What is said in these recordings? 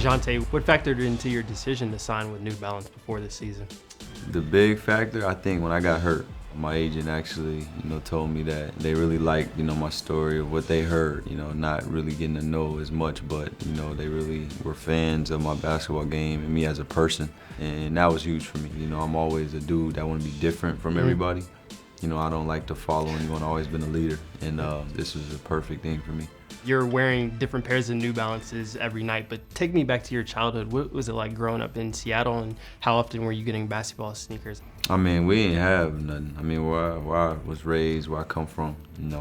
Dejounte, what factored into your decision to sign with New Balance before this season? The big factor, I think, when I got hurt, my agent actually, told me that they really liked, my story of what they heard, not really getting to know as much, but, they really were fans of my basketball game and me as a person. And that was huge for me. I'm always a dude that want to be different from everybody. I don't like to follow anyone. I've always been a leader, and this was a perfect thing for me. You're wearing different pairs of New Balances every night, but take me back to your childhood. What was it like growing up in Seattle, and how often were you getting basketball sneakers? I mean, we didn't have nothing. I mean, where I was raised, where I come from,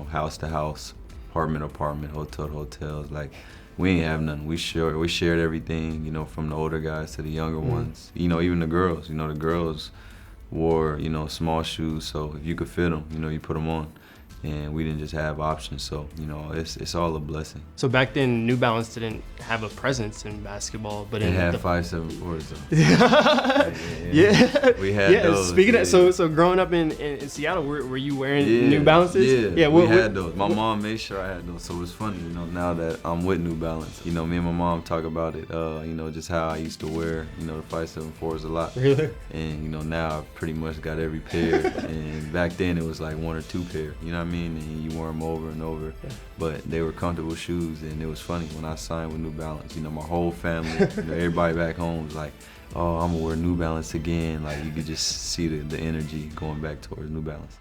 house to house, apartment to apartment, hotel to hotels, like, we didn't have nothing. We shared everything, from the older guys to the younger ones. Even the girls. The girls wore, small shoes, so if you could fit them, you put them on. And we didn't just have options, so it's all a blessing. So back then, New Balance didn't have a presence in basketball, but it had 574s though. Yeah, we had those. Speaking of, so growing up in Seattle, were you wearing New Balances? Yeah, we had those. My mom made sure I had those, so it's funny, now that I'm with New Balance. Me and my mom talk about it. Just how I used to wear, the 574s a lot. Really? And now I've pretty much got every pair. And back then it was like one or two pair. You know what I mean? And you wore them over and over, but they were comfortable shoes. And it was funny when I signed with New Balance. My whole family, everybody back home was like, "Oh, I'm gonna wear New Balance again." Like, you could just see the energy going back towards New Balance.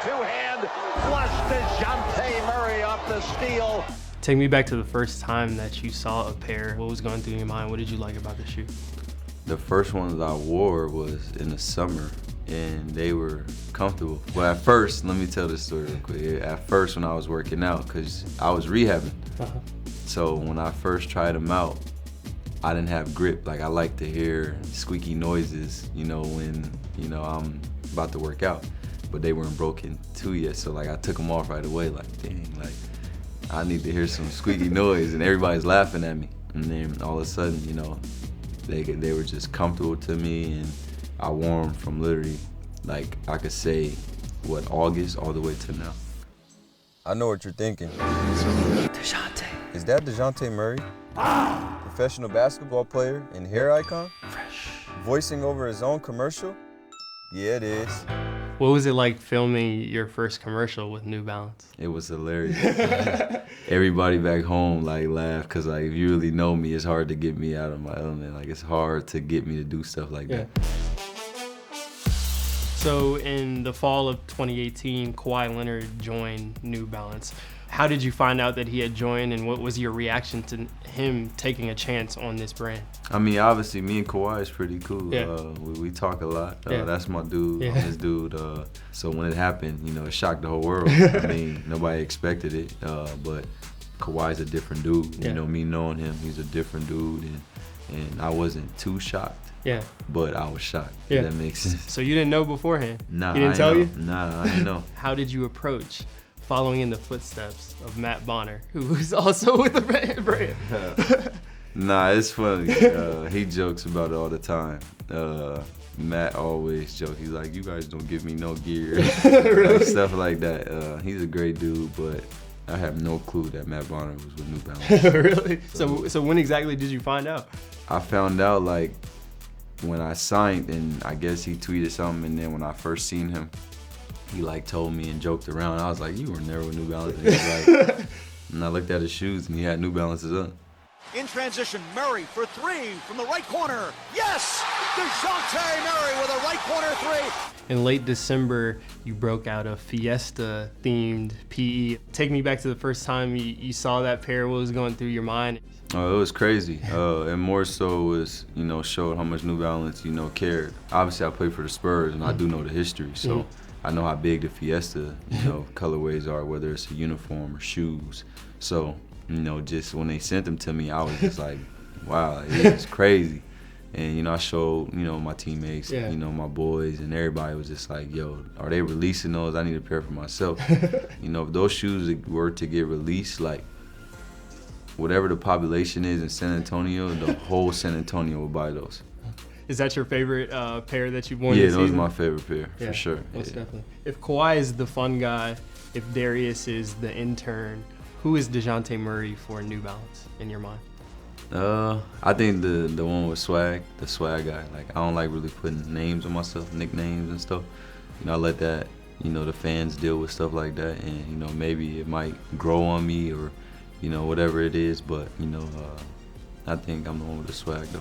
Two-hand flush Dejounte Murray off the steal. Take me back to the first time that you saw a pair. What was going through your mind? What did you like about the shoe? The first ones I wore was in the summer, and they were comfortable. Well, at first, let me tell this story real quick. At first, when I was working out, because I was rehabbing. So when I first tried them out, I didn't have grip. Like, I like to hear squeaky noises, when, I'm about to work out. But they weren't broken too yet, so like I took them off right away, like, dang, like, I need to hear some squeaky noise, and everybody's laughing at me. And then all of a sudden, they were just comfortable to me, and I wore them from literally, like, I could say, August all the way to now. I know what you're thinking. Dejounte. Is that Dejounte Murray? Professional basketball player and hair icon? Fresh. Voicing over his own commercial? Yeah, it is. What was it like filming your first commercial with New Balance? It was hilarious. Everybody back home laughed, because if you really know me, it's hard to get me out of my element. Like, it's hard to get me to do stuff like that. So in the fall of 2018, Kawhi Leonard joined New Balance. How did you find out that he had joined, and what was your reaction to him taking a chance on this brand? I mean, obviously, me and Kawhi is pretty cool. Yeah. We talk a lot. That's my dude. Yeah. I'm his dude. So when it happened, it shocked the whole world. I mean, nobody expected it. But Kawhi's a different dude. Me knowing him, he's a different dude, and I wasn't too shocked. Yeah. But I was shocked. Yeah. If that makes sense. So you didn't know beforehand? Nah. He didn't tell you? Nah, I didn't know. How did you approach following in the footsteps of Matt Bonner, who was also with the brand? Nah, it's funny. He jokes about it all the time. Matt always jokes. He's like, "You guys don't give me no gear." Really? Like, stuff like that. He's a great dude, but I have no clue that Matt Bonner was with New Balance. Really? So when exactly did you find out? I found out when I signed, and I guess he tweeted something, and then when I first seen him, he told me and joked around. I was like, "You were never with New Balance." And he was like, and I looked at his shoes, and he had New Balances on. In transition, Murray for three from the right corner. Yes! Dejounte Murray with a right corner three. In late December, you broke out a Fiesta themed PE. Take me back to the first time you saw that pair. What was going through your mind? Oh, it was crazy. And more so was, showed how much New Balance, cared. Obviously, I played for the Spurs, and I do know the history, so I know how big the Fiesta, colorways are, whether it's a uniform or shoes. So, just when they sent them to me, I was just like, wow, it's crazy. And, I showed, my teammates, my boys, and everybody was just like, yo, are they releasing those? I need a pair for myself. If those shoes were to get released, whatever the population is in San Antonio, the whole San Antonio will buy those. Is that your favorite pair that you've worn this season? Yeah, those are my favorite pair, for sure. Most definitely. If Kawhi is the fun guy, if Darius is the intern, who is Dejounte Murray for New Balance in your mind? I think the one with swag, the swag guy. Like, I don't like really putting names on myself, nicknames and stuff. You know, I let that, you know, the fans deal with stuff like that, and you know, maybe it might grow on me or, you know, whatever it is. But you know, I think I'm the one with the swag though.